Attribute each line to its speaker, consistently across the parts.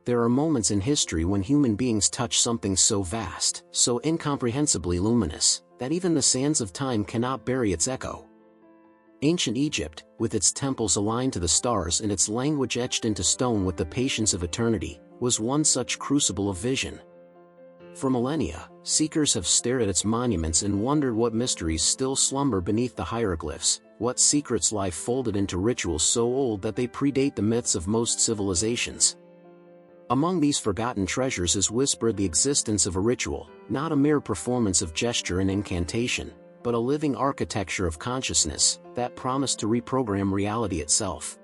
Speaker 1: There are moments in history when human beings touch something so vast, so incomprehensibly luminous, that even the sands of time cannot bury its echo. Ancient Egypt, with its temples aligned to the stars and its language etched into stone with the patience of eternity, was one such crucible of vision. For millennia, seekers have stared at its monuments and wondered what mysteries still slumber beneath the hieroglyphs, what secrets lie folded into rituals so old that they predate the myths of most civilizations. Among these forgotten treasures is whispered the existence of a ritual, not a mere performance of gesture and incantation, but a living architecture of consciousness that promised to reprogram reality itself.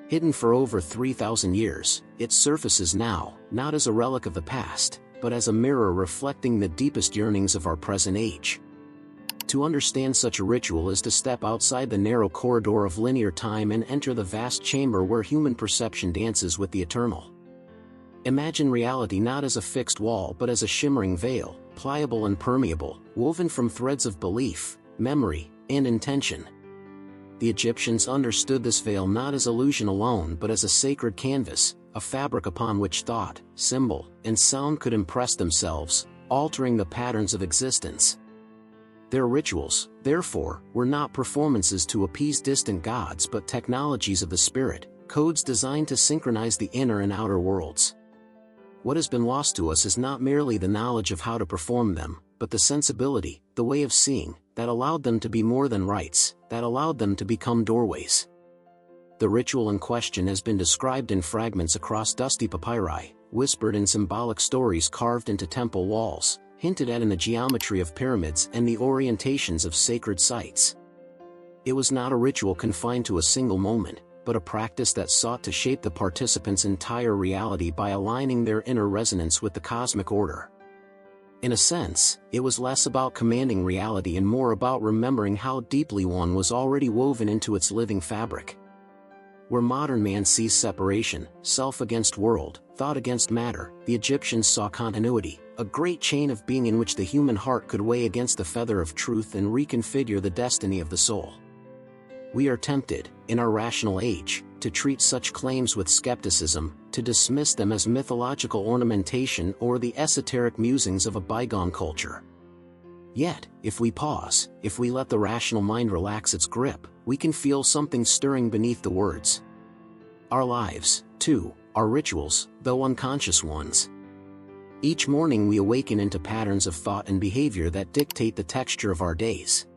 Speaker 1: Hidden for over 3,000 years, it surfaces now, not as a relic of the past, but as a mirror reflecting the deepest yearnings of our present age. To understand such a ritual is to step outside the narrow corridor of linear time and enter the vast chamber where human perception dances with the eternal. Imagine reality not as a fixed wall but as a shimmering veil, pliable and permeable, woven from threads of belief, memory, and intention. The Egyptians understood this veil not as illusion alone but as a sacred canvas, a fabric upon which thought, symbol, and sound could impress themselves, altering the patterns of existence. Their rituals, therefore, were not performances to appease distant gods but technologies of the spirit, codes designed to synchronize the inner and outer worlds. What has been lost to us is not merely the knowledge of how to perform them, but the sensibility, the way of seeing, that allowed them to be more than rites, that allowed them to become doorways. The ritual in question has been described in fragments across dusty papyri, whispered in symbolic stories carved into temple walls, hinted at in the geometry of pyramids and the orientations of sacred sites. It was not a ritual confined to a single moment, but a practice that sought to shape the participants' entire reality by aligning their inner resonance with the cosmic order. In a sense, it was less about commanding reality and more about remembering how deeply one was already woven into its living fabric. Where modern man sees separation, self against world, thought against matter, the Egyptians saw continuity, a great chain of being in which the human heart could weigh against the feather of truth and reconfigure the destiny of the soul. We are tempted, in our rational age, to treat such claims with skepticism, to dismiss them as mythological ornamentation or the esoteric musings of a bygone culture. Yet, if we pause, if we let the rational mind relax its grip, we can feel something stirring beneath the words. Our lives, too, are rituals, though unconscious ones. Each morning we awaken into patterns of thought and behavior that dictate the texture of our days.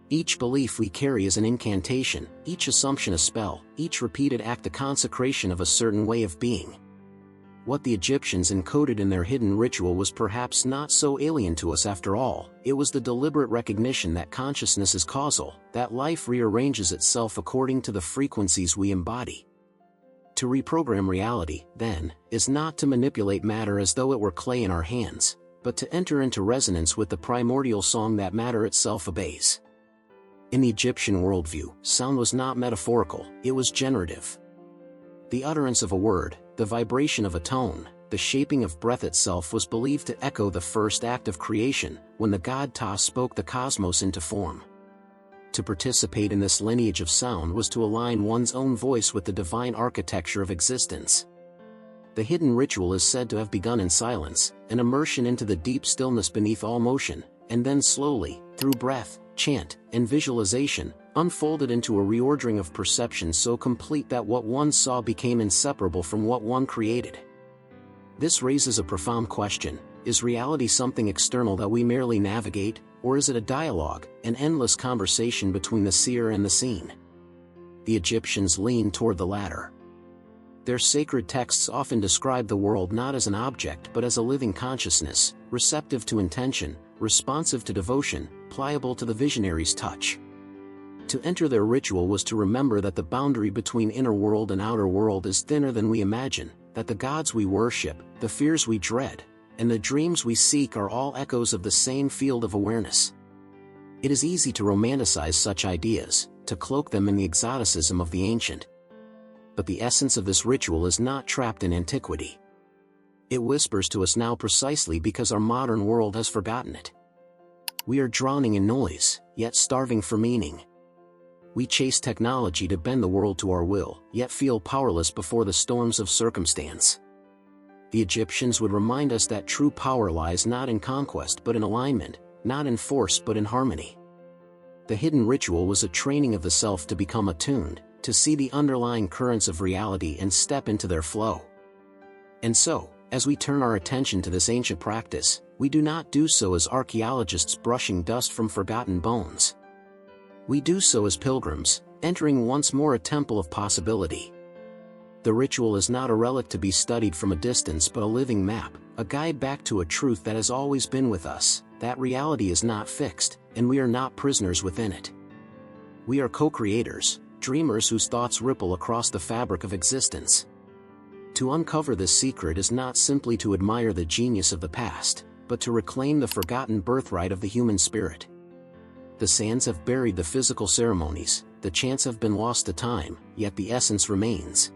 Speaker 1: Each belief we carry is an incantation, each assumption a spell, each repeated act the consecration of a certain way of being. What the Egyptians encoded in their hidden ritual was perhaps not so alien to us after all. It was the deliberate recognition that consciousness is causal, that life rearranges itself according to the frequencies we embody. To reprogram reality, then, is not to manipulate matter as though it were clay in our hands, but to enter into resonance with the primordial song that matter itself obeys. In the Egyptian worldview, sound was not metaphorical, it was generative. The utterance of a word, the vibration of a tone, the shaping of breath itself was believed to echo the first act of creation, when the god Ta spoke the cosmos into form. To participate in this lineage of sound was to align one's own voice with the divine architecture of existence. The hidden ritual is said to have begun in silence, an immersion into the deep stillness beneath all motion, and then slowly, through breath, chant, and visualization, unfolded into a reordering of perception so complete that what one saw became inseparable from what one created. This raises a profound question: is reality something external that we merely navigate, or is it a dialogue, an endless conversation between the seer and the seen? The Egyptians leaned toward the latter. Their sacred texts often describe the world not as an object but as a living consciousness, receptive to intention, responsive to devotion, pliable to the visionary's touch. To enter their ritual was to remember that the boundary between inner world and outer world is thinner than we imagine, that the gods we worship, the fears we dread, and the dreams we seek are all echoes of the same field of awareness. It is easy to romanticize such ideas, to cloak them in the exoticism of the ancient. But the essence of this ritual is not trapped in antiquity. It whispers to us now precisely because our modern world has forgotten it. We are drowning in noise, yet starving for meaning. We chase technology to bend the world to our will, yet feel powerless before the storms of circumstance. The Egyptians would remind us that true power lies not in conquest but in alignment, not in force but in harmony. The hidden ritual was a training of the self to become attuned, to see the underlying currents of reality and step into their flow. And so, as we turn our attention to this ancient practice, we do not do so as archaeologists brushing dust from forgotten bones. We do so as pilgrims, entering once more a temple of possibility. The ritual is not a relic to be studied from a distance but a living map, a guide back to a truth that has always been with us, that reality is not fixed, and we are not prisoners within it. We are co-creators, dreamers whose thoughts ripple across the fabric of existence. To uncover this secret is not simply to admire the genius of the past, but to reclaim the forgotten birthright of the human spirit. The sands have buried the physical ceremonies, the chants have been lost to time, yet the essence remains.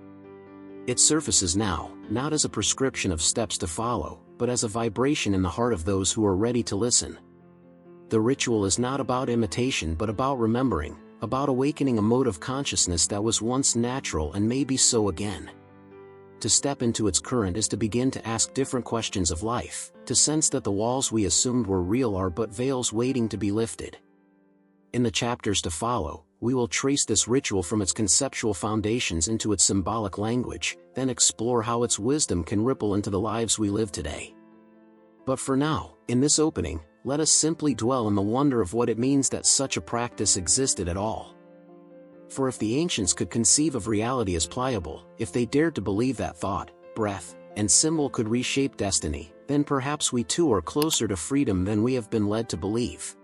Speaker 1: It surfaces now, not as a prescription of steps to follow, but as a vibration in the heart of those who are ready to listen. The ritual is not about imitation but about remembering, about awakening a mode of consciousness that was once natural and may be so again. To step into its current is to begin to ask different questions of life, to sense that the walls we assumed were real are but veils waiting to be lifted. In the chapters to follow, we will trace this ritual from its conceptual foundations into its symbolic language, then explore how its wisdom can ripple into the lives we live today. But for now, in this opening, let us simply dwell in the wonder of what it means that such a practice existed at all. For if the ancients could conceive of reality as pliable, if they dared to believe that thought, breath, and symbol could reshape destiny, then perhaps we too are closer to freedom than we have been led to believe.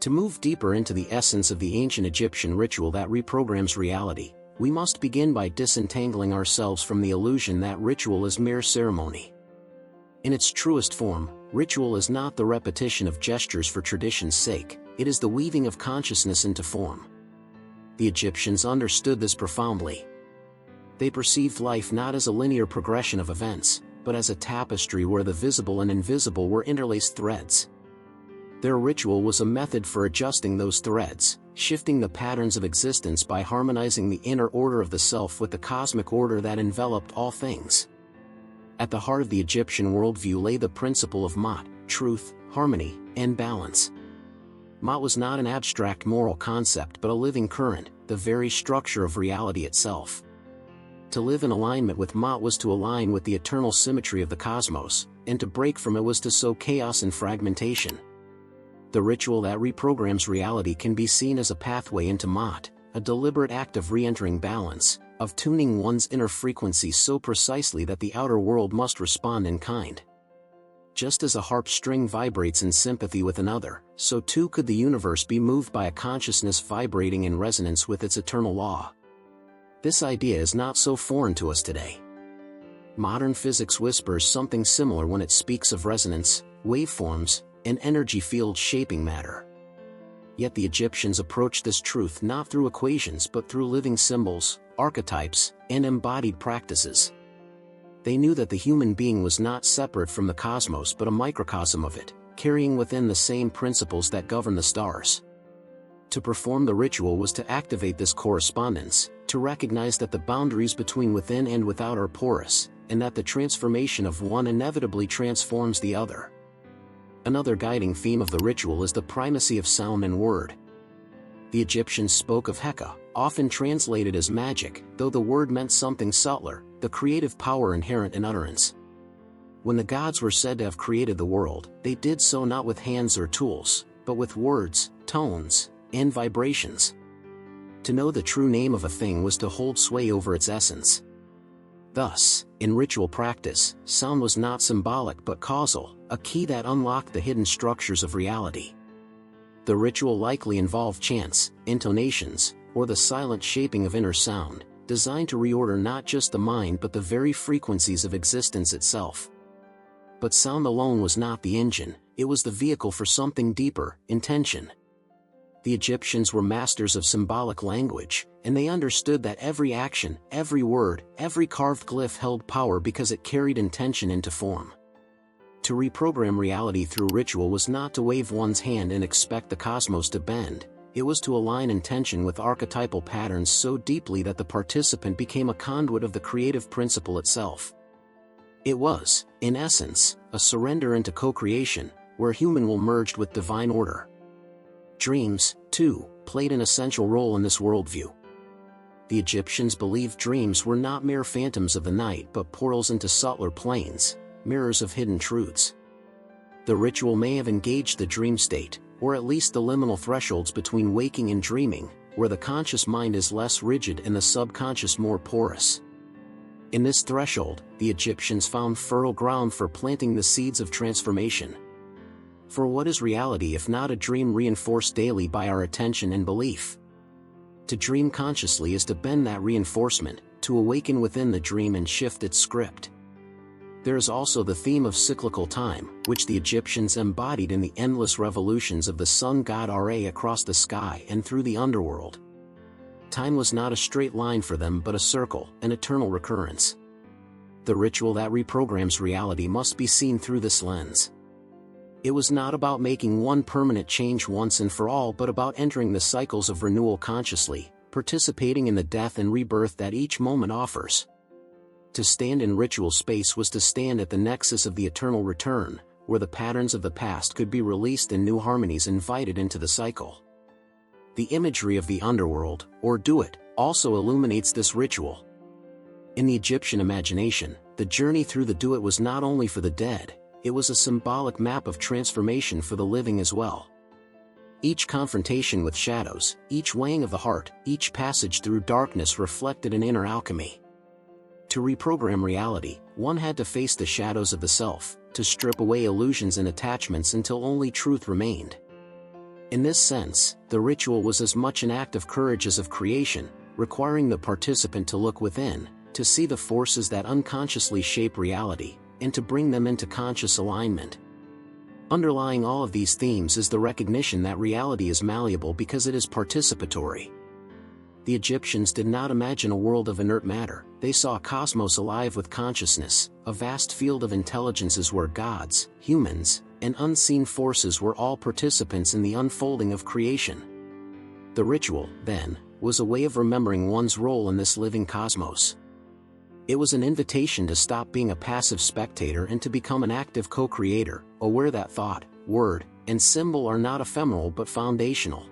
Speaker 1: To move deeper into the essence of the ancient Egyptian ritual that reprograms reality, we must begin by disentangling ourselves from the illusion that ritual is mere ceremony. In its truest form, ritual is not the repetition of gestures for tradition's sake, it is the weaving of consciousness into form. The Egyptians understood this profoundly. They perceived life not as a linear progression of events, but as a tapestry where the visible and invisible were interlaced threads. Their ritual was a method for adjusting those threads, shifting the patterns of existence by harmonizing the inner order of the self with the cosmic order that enveloped all things. At the heart of the Egyptian worldview lay the principle of Maat, truth, harmony, and balance. Maat was not an abstract moral concept but a living current, the very structure of reality itself. To live in alignment with Maat was to align with the eternal symmetry of the cosmos, and to break from it was to sow chaos and fragmentation. The ritual that reprograms reality can be seen as a pathway into Maat, a deliberate act of re-entering balance, of tuning one's inner frequency so precisely that the outer world must respond in kind. Just as a harp string vibrates in sympathy with another, so too could the universe be moved by a consciousness vibrating in resonance with its eternal law. This idea is not so foreign to us today. Modern physics whispers something similar when it speaks of resonance, waveforms, and energy fields shaping matter. Yet the Egyptians approached this truth not through equations but through living symbols, archetypes, and embodied practices. They knew that the human being was not separate from the cosmos but a microcosm of it, carrying within the same principles that govern the stars. To perform the ritual was to activate this correspondence, to recognize that the boundaries between within and without are porous, and that the transformation of one inevitably transforms the other. Another guiding theme of the ritual is the primacy of sound and word. The Egyptians spoke of Heka, often translated as magic, though the word meant something subtler, the creative power inherent in utterance. When the gods were said to have created the world, they did so not with hands or tools, but with words, tones, and vibrations. To know the true name of a thing was to hold sway over its essence. Thus, in ritual practice, sound was not symbolic but causal, a key that unlocked the hidden structures of reality. The ritual likely involved chants, intonations, or the silent shaping of inner sound, designed to reorder not just the mind but the very frequencies of existence itself. But sound alone was not the engine, it was the vehicle for something deeper, intention. The Egyptians were masters of symbolic language, and they understood that every action, every word, every carved glyph held power because it carried intention into form. To reprogram reality through ritual was not to wave one's hand and expect the cosmos to bend, it was to align intention with archetypal patterns so deeply that the participant became a conduit of the creative principle itself. It was, in essence, a surrender into co-creation, where human will merged with divine order. Dreams, too, played an essential role in this worldview. The Egyptians believed dreams were not mere phantoms of the night but portals into subtler planes, mirrors of hidden truths. The ritual may have engaged the dream state, or at least the liminal thresholds between waking and dreaming, where the conscious mind is less rigid and the subconscious more porous. In this threshold, the Egyptians found fertile ground for planting the seeds of transformation. For what is reality if not a dream reinforced daily by our attention and belief? To dream consciously is to bend that reinforcement, to awaken within the dream and shift its script. There is also the theme of cyclical time, which the Egyptians embodied in the endless revolutions of the sun god Ra across the sky and through the underworld. Time was not a straight line for them but a circle, an eternal recurrence. The ritual that reprograms reality must be seen through this lens. It was not about making one permanent change once and for all but about entering the cycles of renewal consciously, participating in the death and rebirth that each moment offers. To stand in ritual space was to stand at the nexus of the eternal return, where the patterns of the past could be released and new harmonies invited into the cycle. The imagery of the underworld, or duat, also illuminates this ritual. In the Egyptian imagination, the journey through the duat was not only for the dead, it was a symbolic map of transformation for the living as well. Each confrontation with shadows, each weighing of the heart, each passage through darkness reflected an inner alchemy. To reprogram reality, one had to face the shadows of the self, to strip away illusions and attachments until only truth remained. In this sense, the ritual was as much an act of courage as of creation, requiring the participant to look within, to see the forces that unconsciously shape reality, and to bring them into conscious alignment. Underlying all of these themes is the recognition that reality is malleable because it is participatory. The Egyptians did not imagine a world of inert matter, they saw a cosmos alive with consciousness, a vast field of intelligences where gods, humans, and unseen forces were all participants in the unfolding of creation. The ritual, then, was a way of remembering one's role in this living cosmos. It was an invitation to stop being a passive spectator and to become an active co-creator, aware that thought, word, and symbol are not ephemeral but foundational.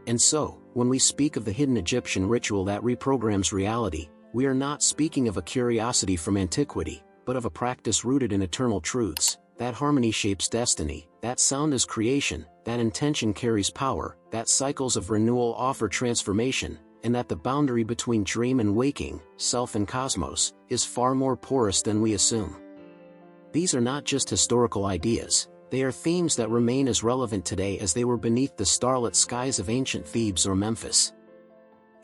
Speaker 1: And so, when we speak of the hidden Egyptian ritual that reprograms reality, we are not speaking of a curiosity from antiquity, but of a practice rooted in eternal truths, that harmony shapes destiny, that sound is creation, that intention carries power, that cycles of renewal offer transformation, and that the boundary between dream and waking, self and cosmos, is far more porous than we assume. These are not just historical ideas, they are themes that remain as relevant today as they were beneath the starlit skies of ancient Thebes or Memphis.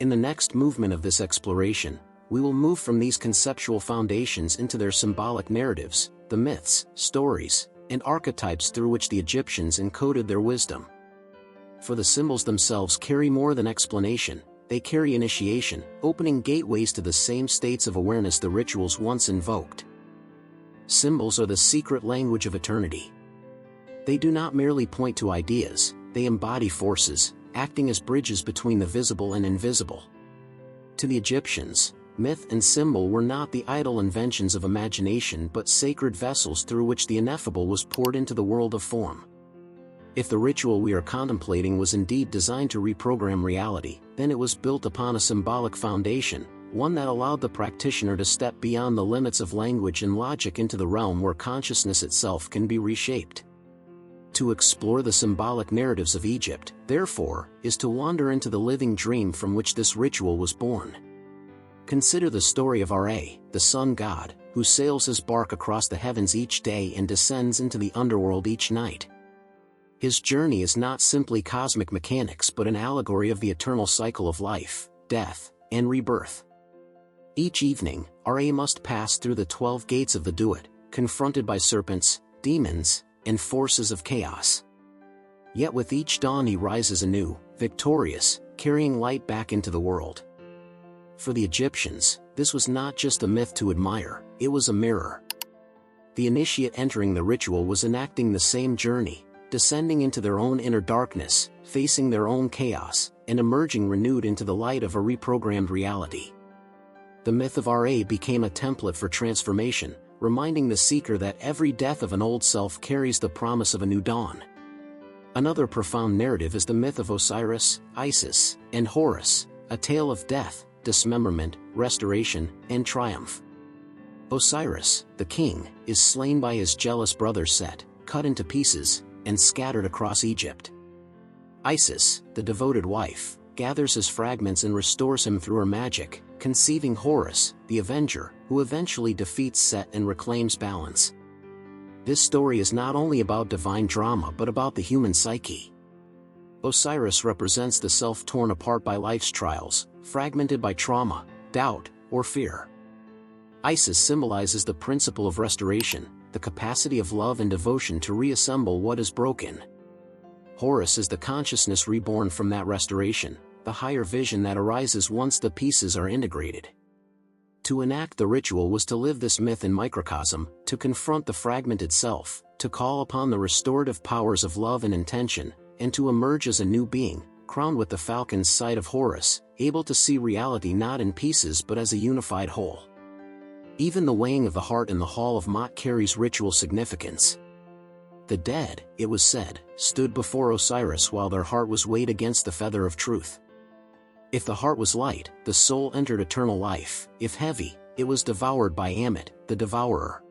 Speaker 1: In the next movement of this exploration, we will move from these conceptual foundations into their symbolic narratives, the myths, stories, and archetypes through which the Egyptians encoded their wisdom. For the symbols themselves carry more than explanation, they carry initiation, opening gateways to the same states of awareness the rituals once invoked. Symbols are the secret language of eternity. They do not merely point to ideas, they embody forces, acting as bridges between the visible and invisible. To the Egyptians, myth and symbol were not the idle inventions of imagination but sacred vessels through which the ineffable was poured into the world of form. If the ritual we are contemplating was indeed designed to reprogram reality, then it was built upon a symbolic foundation, one that allowed the practitioner to step beyond the limits of language and logic into the realm where consciousness itself can be reshaped. To explore the symbolic narratives of Egypt, therefore, is to wander into the living dream from which this ritual was born. Consider the story of Ra, the sun god, who sails his bark across the heavens each day and descends into the underworld each night. His journey is not simply cosmic mechanics but an allegory of the eternal cycle of life, death, and rebirth. Each evening, Ra must pass through the 12 gates of the duat, confronted by serpents, demons, and forces of chaos. Yet with each dawn he rises anew, victorious, carrying light back into the world. For the Egyptians, this was not just a myth to admire, it was a mirror. The initiate entering the ritual was enacting the same journey, descending into their own inner darkness, facing their own chaos, and emerging renewed into the light of a reprogrammed reality. The myth of Ra became a template for transformation, reminding the seeker that every death of an old self carries the promise of a new dawn. Another profound narrative is the myth of Osiris, Isis, and Horus, a tale of death, dismemberment, restoration, and triumph. Osiris, the king, is slain by his jealous brother Set, cut into pieces, and scattered across Egypt. Isis, the devoted wife, gathers his fragments and restores him through her magic, conceiving Horus, the avenger, who eventually defeats Set and reclaims balance. This story is not only about divine drama but about the human psyche. Osiris represents the self torn apart by life's trials, fragmented by trauma, doubt, or fear. Isis symbolizes the principle of restoration, the capacity of love and devotion to reassemble what is broken. Horus is the consciousness reborn from that restoration, the higher vision that arises once the pieces are integrated. To enact the ritual was to live this myth in microcosm, to confront the fragmented self, to call upon the restorative powers of love and intention, and to emerge as a new being, crowned with the falcon's sight of Horus, able to see reality not in pieces but as a unified whole. Even the weighing of the heart in the Hall of Maat carries ritual significance. The dead, it was said, stood before Osiris while their heart was weighed against the feather of truth. If the heart was light, the soul entered eternal life; if heavy, it was devoured by Amat, the devourer.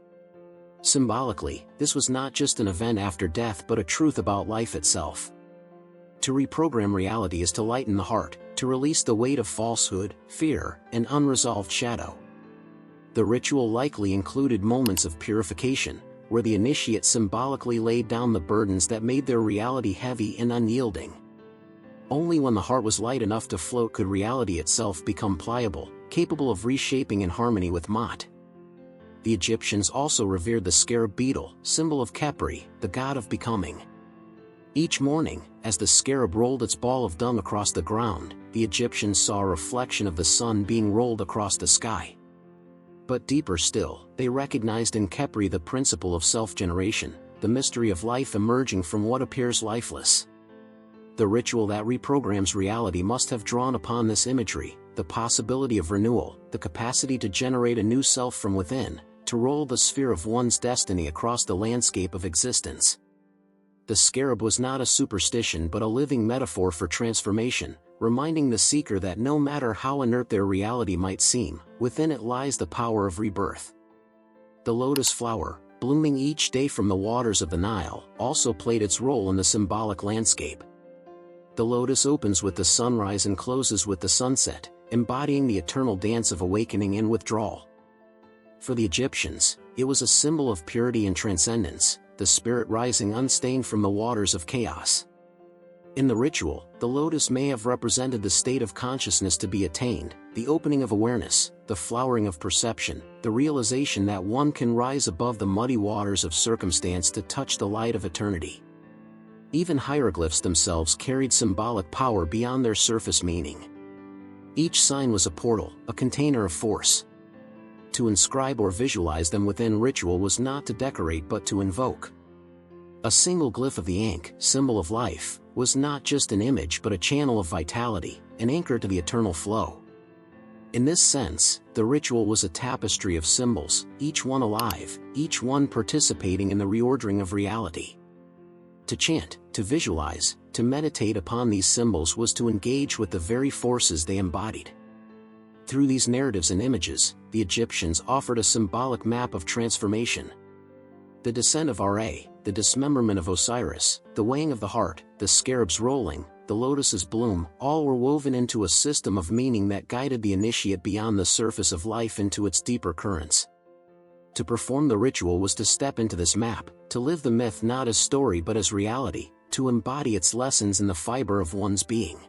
Speaker 1: Symbolically, this was not just an event after death but a truth about life itself. To reprogram reality is to lighten the heart, to release the weight of falsehood, fear, and unresolved shadow. The ritual likely included moments of purification, where the initiate symbolically laid down the burdens that made their reality heavy and unyielding. Only when the heart was light enough to float could reality itself become pliable, capable of reshaping in harmony with Maat. The Egyptians also revered the scarab beetle, symbol of Khepri, the god of becoming. Each morning, as the scarab rolled its ball of dung across the ground, the Egyptians saw a reflection of the sun being rolled across the sky. But deeper still, they recognized in Khepri the principle of self-generation, the mystery of life emerging from what appears lifeless. The ritual that reprograms reality must have drawn upon this imagery, the possibility of renewal, the capacity to generate a new self from within, to roll the sphere of one's destiny across the landscape of existence. The scarab was not a superstition but a living metaphor for transformation, reminding the seeker that no matter how inert their reality might seem, within it lies the power of rebirth. The lotus flower, blooming each day from the waters of the Nile, also played its role in the symbolic landscape. The lotus opens with the sunrise and closes with the sunset, embodying the eternal dance of awakening and withdrawal. For the Egyptians, it was a symbol of purity and transcendence, the spirit rising unstained from the waters of chaos. In the ritual, the lotus may have represented the state of consciousness to be attained, the opening of awareness, the flowering of perception, the realization that one can rise above the muddy waters of circumstance to touch the light of eternity. Even hieroglyphs themselves carried symbolic power beyond their surface meaning. Each sign was a portal, a container of force. To inscribe or visualize them within ritual was not to decorate but to invoke. A single glyph of the Ankh, symbol of life, was not just an image but a channel of vitality, an anchor to the eternal flow. In this sense, the ritual was a tapestry of symbols, each one alive, each one participating in the reordering of reality. To chant, to visualize, to meditate upon these symbols was to engage with the very forces they embodied. Through these narratives and images, the Egyptians offered a symbolic map of transformation. The descent of Ra, the dismemberment of Osiris, the weighing of the heart, the scarab's rolling, the lotus's bloom, all were woven into a system of meaning that guided the initiate beyond the surface of life into its deeper currents. To perform the ritual was to step into this map, to live the myth not as story but as reality, to embody its lessons in the fiber of one's being.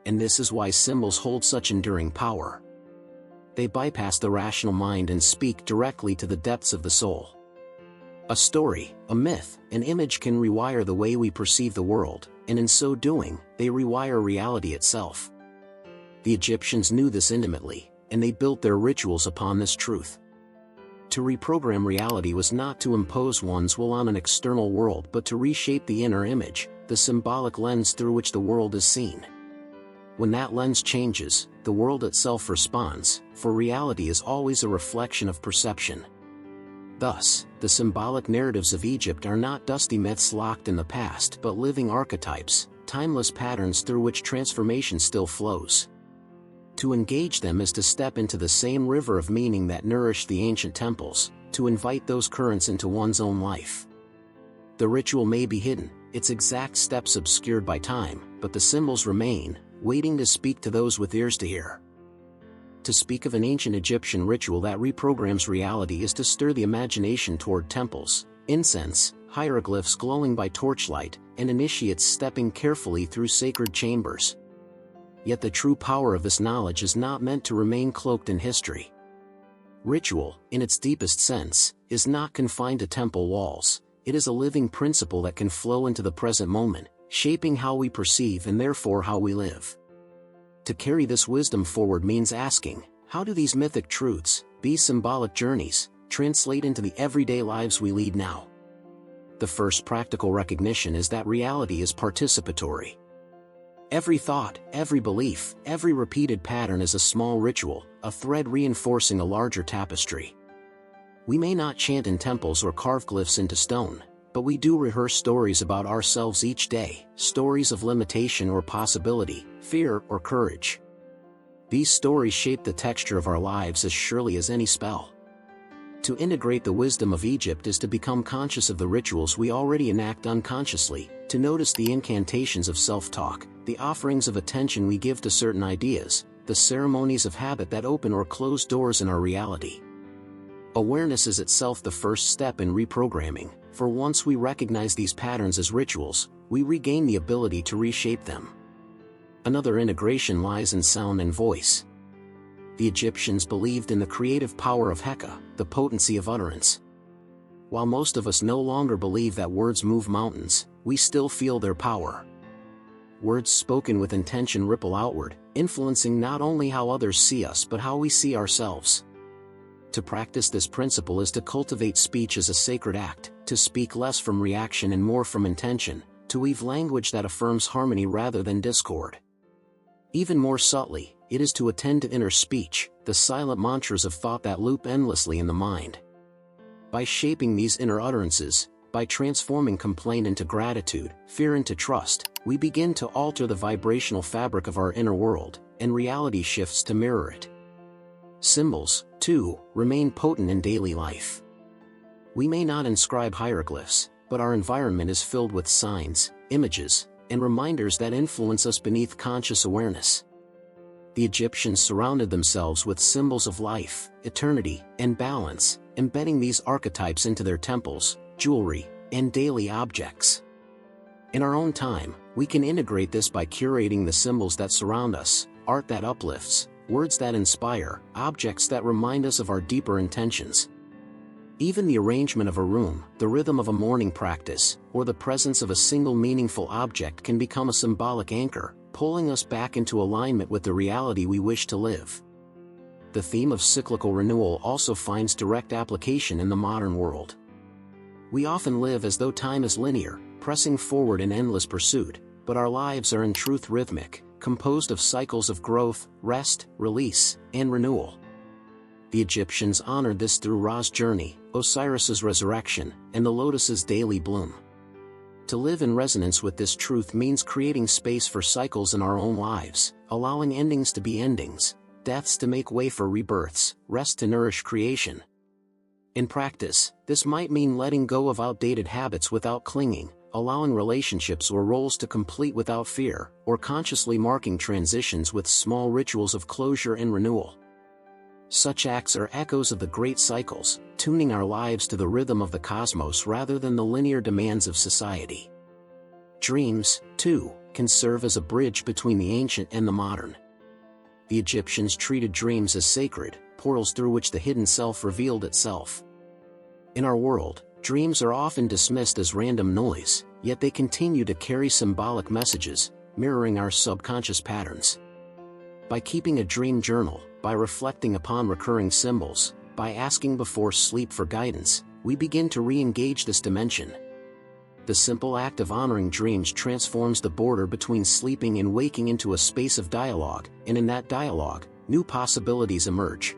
Speaker 1: And this is why symbols hold such enduring power. They bypass the rational mind and speak directly to the depths of the soul. A story, a myth, an image can rewire the way we perceive the world, and in so doing, they rewire reality itself. The Egyptians knew this intimately, and they built their rituals upon this truth. To reprogram reality was not to impose one's will on an external world but to reshape the inner image, the symbolic lens through which the world is seen. When that lens changes, the world itself responds, for reality is always a reflection of perception. Thus, the symbolic narratives of Egypt are not dusty myths locked in the past but living archetypes, timeless patterns through which transformation still flows. To engage them is to step into the same river of meaning that nourished the ancient temples, to invite those currents into one's own life. The ritual may be hidden, its exact steps obscured by time, but the symbols remain, waiting to speak to those with ears to hear. To speak of an ancient Egyptian ritual that reprograms reality is to stir the imagination toward temples, incense, hieroglyphs glowing by torchlight, and initiates stepping carefully through sacred chambers. Yet the true power of this knowledge is not meant to remain cloaked in history. Ritual, in its deepest sense, is not confined to temple walls. It is a living principle that can flow into the present moment, shaping how we perceive and therefore how we live. To carry this wisdom forward means asking, how do these mythic truths, these symbolic journeys, translate into the everyday lives we lead now? The first practical recognition is that reality is participatory. Every thought, every belief, every repeated pattern is a small ritual, a thread reinforcing a larger tapestry. We may not chant in temples or carve glyphs into stone, but we do rehearse stories about ourselves each day, stories of limitation or possibility, fear or courage. These stories shape the texture of our lives as surely as any spell. To integrate the wisdom of Egypt is to become conscious of the rituals we already enact unconsciously, to notice the incantations of self-talk, the offerings of attention we give to certain ideas, the ceremonies of habit that open or close doors in our reality. Awareness is itself the first step in reprogramming, for once we recognize these patterns as rituals, we regain the ability to reshape them. Another integration lies in sound and voice. The Egyptians believed in the creative power of Heka, the potency of utterance. While most of us no longer believe that words move mountains, we still feel their power. Words spoken with intention ripple outward, influencing not only how others see us but how we see ourselves. To practice this principle is to cultivate speech as a sacred act, to speak less from reaction and more from intention, to weave language that affirms harmony rather than discord. Even more subtly, it is to attend to inner speech, the silent mantras of thought that loop endlessly in the mind. By shaping these inner utterances, by transforming complaint into gratitude, fear into trust, we begin to alter the vibrational fabric of our inner world, and reality shifts to mirror it. Symbols, too, remain potent in daily life. We may not inscribe hieroglyphs, but our environment is filled with signs, images, and reminders that influence us beneath conscious awareness. The Egyptians surrounded themselves with symbols of life, eternity, and balance, embedding these archetypes into their temples, jewelry, and daily objects. In our own time, we can integrate this by curating the symbols that surround us, art that uplifts, words that inspire, objects that remind us of our deeper intentions. Even the arrangement of a room, the rhythm of a morning practice, or the presence of a single meaningful object can become a symbolic anchor, pulling us back into alignment with the reality we wish to live. The theme of cyclical renewal also finds direct application in the modern world. We often live as though time is linear, pressing forward in endless pursuit, but our lives are in truth rhythmic, composed of cycles of growth, rest, release, and renewal. The Egyptians honored this through Ra's journey, Osiris's resurrection, and the lotus's daily bloom. To live in resonance with this truth means creating space for cycles in our own lives, allowing endings to be endings, deaths to make way for rebirths, rest to nourish creation. In practice, this might mean letting go of outdated habits without clinging, allowing relationships or roles to complete without fear, or consciously marking transitions with small rituals of closure and renewal. Such acts are echoes of the great cycles, tuning our lives to the rhythm of the cosmos rather than the linear demands of society. Dreams, too, can serve as a bridge between the ancient and the modern. The Egyptians treated dreams as sacred, portals through which the hidden self revealed itself. In our world, dreams are often dismissed as random noise, yet they continue to carry symbolic messages, mirroring our subconscious patterns. By keeping a dream journal, by reflecting upon recurring symbols, by asking before sleep for guidance, we begin to re-engage this dimension. The simple act of honoring dreams transforms the border between sleeping and waking into a space of dialogue, and in that dialogue, new possibilities emerge.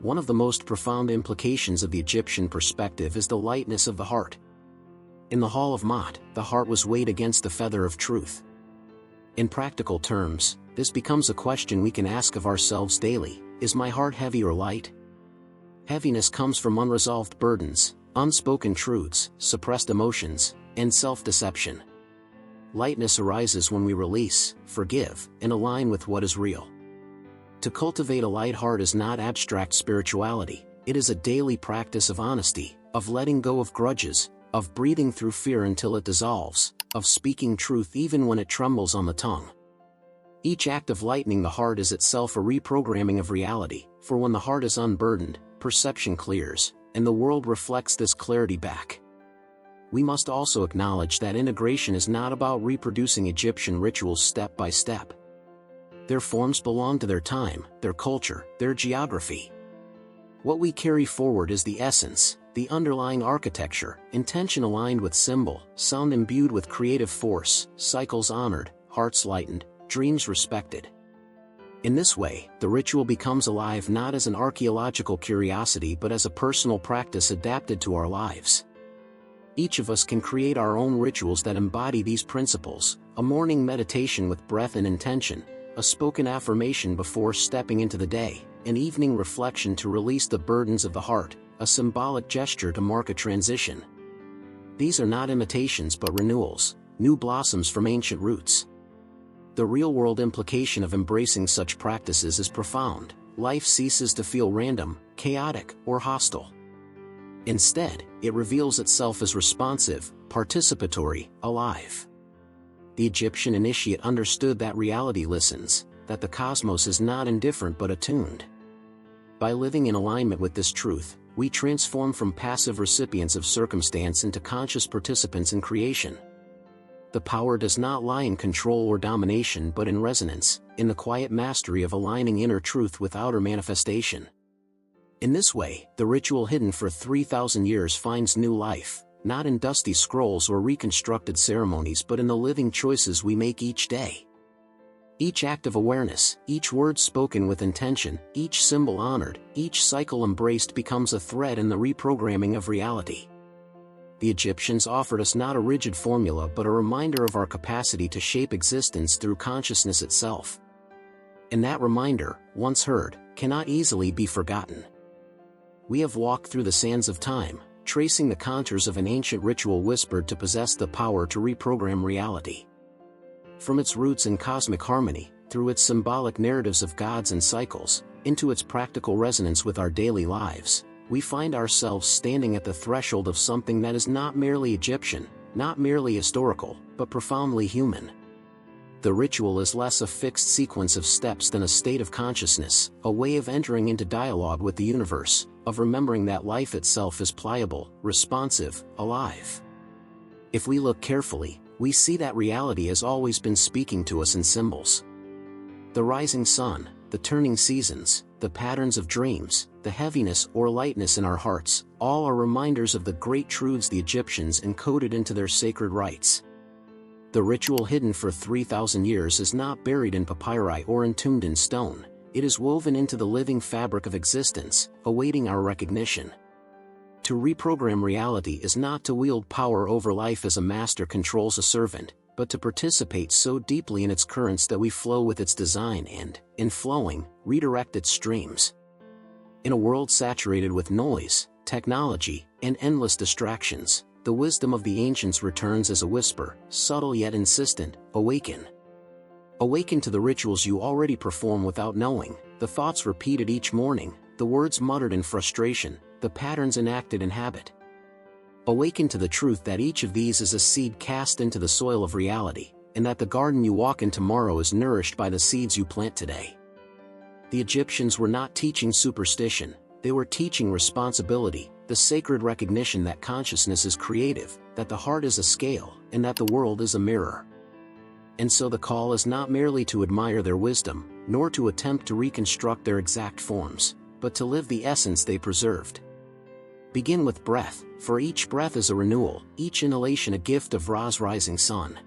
Speaker 1: One of the most profound implications of the Egyptian perspective is the lightness of the heart. In the Hall of Maat, the heart was weighed against the feather of truth. In practical terms, this becomes a question we can ask of ourselves daily: is my heart heavy or light? Heaviness comes from unresolved burdens, unspoken truths, suppressed emotions, and self-deception. Lightness arises when we release, forgive, and align with what is real. To cultivate a light heart is not abstract spirituality, it is a daily practice of honesty, of letting go of grudges, of breathing through fear until it dissolves, of speaking truth even when it trembles on the tongue. Each act of lightening the heart is itself a reprogramming of reality, for when the heart is unburdened, perception clears, and the world reflects this clarity back. We must also acknowledge that integration is not about reproducing Egyptian rituals step by step. Their forms belong to their time, their culture, their geography. What we carry forward is the essence, the underlying architecture, intention aligned with symbol, sound imbued with creative force, cycles honored, hearts lightened, dreams respected. In this way, the ritual becomes alive not as an archaeological curiosity but as a personal practice adapted to our lives. Each of us can create our own rituals that embody these principles: a morning meditation with breath and intention, a spoken affirmation before stepping into the day, an evening reflection to release the burdens of the heart, a symbolic gesture to mark a transition. These are not imitations but renewals, new blossoms from ancient roots. The real-world implication of embracing such practices is profound. Life ceases to feel random, chaotic, or hostile. Instead, it reveals itself as responsive, participatory, alive. The Egyptian initiate understood that reality listens, that the cosmos is not indifferent but attuned. By living in alignment with this truth, we transform from passive recipients of circumstance into conscious participants in creation. The power does not lie in control or domination but in resonance, in the quiet mastery of aligning inner truth with outer manifestation. In this way, the ritual hidden for 3,000 years finds new life, not in dusty scrolls or reconstructed ceremonies but in the living choices we make each day. Each act of awareness, each word spoken with intention, each symbol honored, each cycle embraced becomes a thread in the reprogramming of reality. The Egyptians offered us not a rigid formula but a reminder of our capacity to shape existence through consciousness itself. And that reminder, once heard, cannot easily be forgotten. We have walked through the sands of time, tracing the contours of an ancient ritual whispered to possess the power to reprogram reality. From its roots in cosmic harmony, through its symbolic narratives of gods and cycles, into its practical resonance with our daily lives, we find ourselves standing at the threshold of something that is not merely Egyptian, not merely historical, but profoundly human. The ritual is less a fixed sequence of steps than a state of consciousness, a way of entering into dialogue with the universe, of remembering that life itself is pliable, responsive, alive. If we look carefully, we see that reality has always been speaking to us in symbols. The rising sun, the turning seasons, the patterns of dreams, the heaviness or lightness in our hearts, all are reminders of the great truths the Egyptians encoded into their sacred rites. The ritual hidden for 3,000 years is not buried in papyri or entombed in stone, it is woven into the living fabric of existence, awaiting our recognition. To reprogram reality is not to wield power over life as a master controls a servant, but to participate so deeply in its currents that we flow with its design and, in flowing, redirect its streams. In a world saturated with noise, technology, and endless distractions, the wisdom of the ancients returns as a whisper, subtle yet insistent: awaken. Awaken to the rituals you already perform without knowing, the thoughts repeated each morning, the words muttered in frustration, the patterns enacted in habit. Awaken to the truth that each of these is a seed cast into the soil of reality, and that the garden you walk in tomorrow is nourished by the seeds you plant today. The Egyptians were not teaching superstition, they were teaching responsibility, the sacred recognition that consciousness is creative, that the heart is a scale, and that the world is a mirror. And so the call is not merely to admire their wisdom, nor to attempt to reconstruct their exact forms, but to live the essence they preserved. Begin with breath, for each breath is a renewal, each inhalation a gift of Ra's rising sun.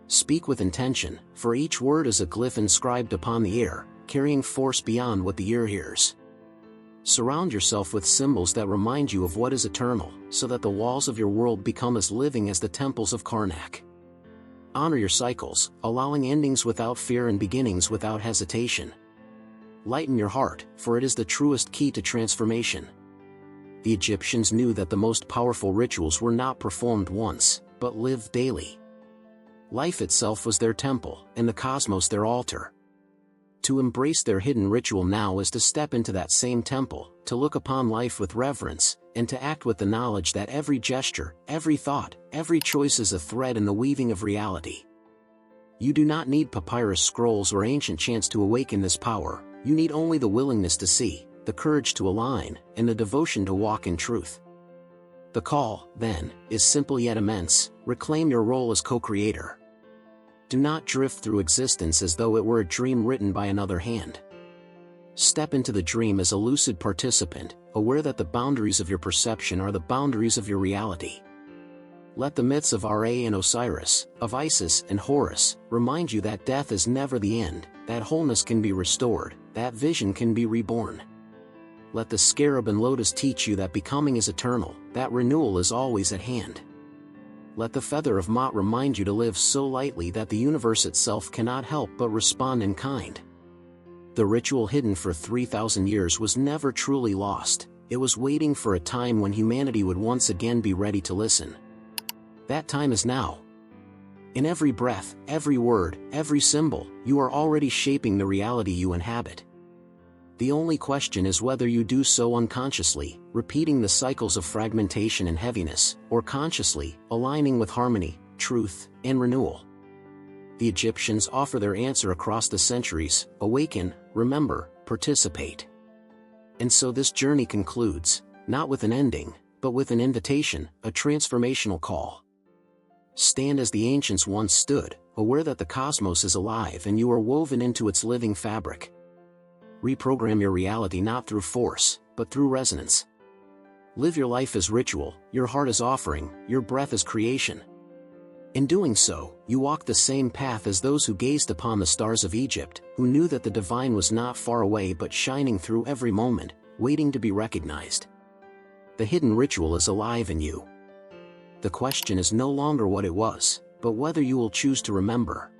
Speaker 1: Speak with intention, for each word is a glyph inscribed upon the air, carrying force beyond what the ear hears. Surround yourself with symbols that remind you of what is eternal, so that the walls of your world become as living as the temples of Karnak. Honor your cycles, allowing endings without fear and beginnings without hesitation. Lighten your heart, for it is the truest key to transformation. The Egyptians knew that the most powerful rituals were not performed once, but lived daily. Life itself was their temple, and the cosmos their altar. To embrace their hidden ritual now is to step into that same temple, to look upon life with reverence, and to act with the knowledge that every gesture, every thought, every choice is a thread in the weaving of reality. You do not need papyrus scrolls or ancient chants to awaken this power, you need only the willingness to see, the courage to align, and the devotion to walk in truth. The call, then, is simple yet immense: reclaim your role as co-creator. Do not drift through existence as though it were a dream written by another hand. Step into the dream as a lucid participant, aware that the boundaries of your perception are the boundaries of your reality. Let the myths of Ra and Osiris, of Isis and Horus, remind you that death is never the end, that wholeness can be restored, that vision can be reborn. Let the scarab and lotus teach you that becoming is eternal, that renewal is always at hand. Let the feather of Maat remind you to live so lightly that the universe itself cannot help but respond in kind. The ritual hidden for 3,000 years was never truly lost, it was waiting for a time when humanity would once again be ready to listen. That time is now. In every breath, every word, every symbol, you are already shaping the reality you inhabit. The only question is whether you do so unconsciously, repeating the cycles of fragmentation and heaviness, or consciously, aligning with harmony, truth, and renewal. The Egyptians offer their answer across the centuries: awaken, remember, participate. And so this journey concludes, not with an ending, but with an invitation, a transformational call. Stand as the ancients once stood, aware that the cosmos is alive and you are woven into its living fabric. Reprogram your reality not through force, but through resonance. Live your life as ritual, your heart as offering, your breath as creation. In doing so, you walk the same path as those who gazed upon the stars of Egypt, who knew that the divine was not far away but shining through every moment, waiting to be recognized. The hidden ritual is alive in you. The question is no longer what it was, but whether you will choose to remember.